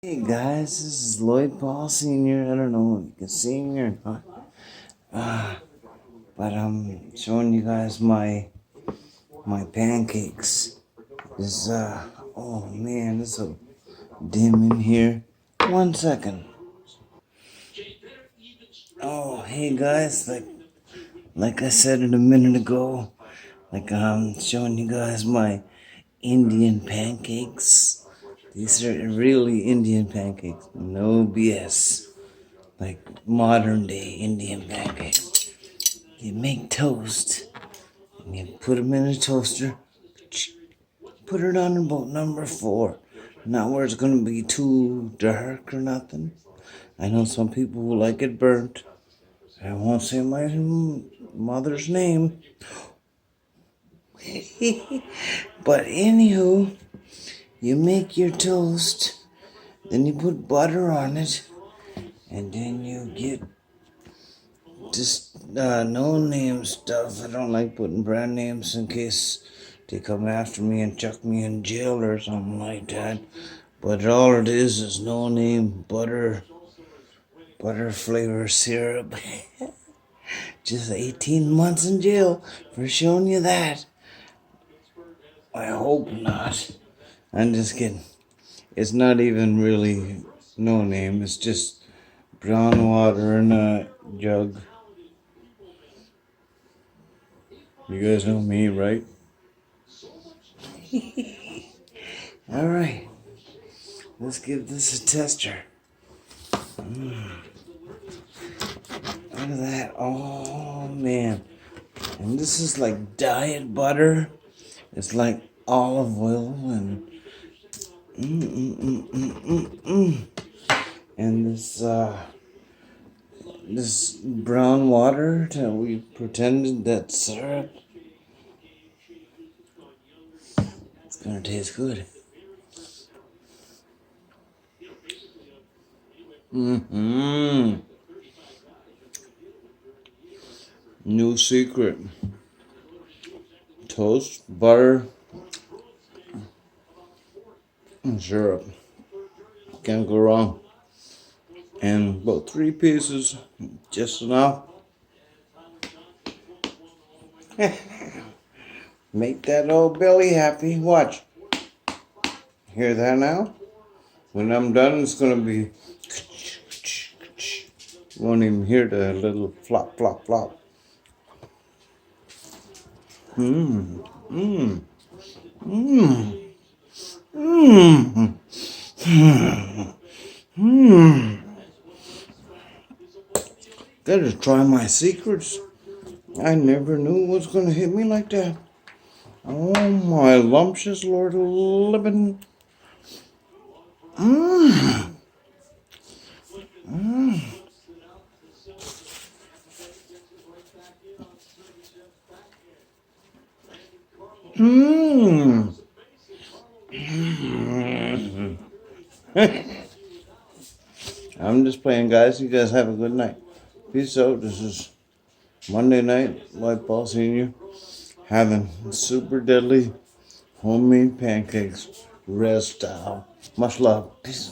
Hey guys, this is Lloyd Paul Sr. I don't know if you can see me or not. But I'm showing you guys my pancakes. This oh man, it's so dim in here. 1 second. Oh hey guys, like I said it a minute ago, like I'm showing you guys my Indian pancakes. These are really Indian pancakes, no BS. Like modern day Indian pancakes. You make toast and you put them in a toaster, put it on about number 4. Not where it's going to be too dark or nothing. I know some people who like it burnt. I won't say my mother's name. But anywho, you make your toast, then you put butter on it, and then you get just no-name stuff. I don't like putting brand names in case they come after me and chuck me in jail or something like that. But all it is no-name butter flavor syrup. Just 18 months in jail for showing you that. I hope not. I'm just kidding. It's not even really no name. It's just brown water in a jug. You guys know me, right? Alright. Let's give this a tester. Look at that. Oh, man. And this is like diet butter. It's like olive oil and and this brown water that we pretended that syrup. It's gonna taste good. New secret. Toast, butter, and syrup. Can't go wrong. And about 3 pieces, just enough. Make that old belly happy. Watch. Hear that now? When I'm done, it's gonna be. You won't even hear the little flop, flop, flop. Mmm. Mmm. Mmm. Mmm. Mmm. Gotta try my secrets. I never knew it was gonna hit me like that. Oh my lumptious Lord of living. Mmm. Mmm. Mmm. I'm just playing, guys. You guys have a good night. Peace out. This is Monday night. White Paul Sr. having super deadly homemade pancakes, Rez style. Much love. Peace.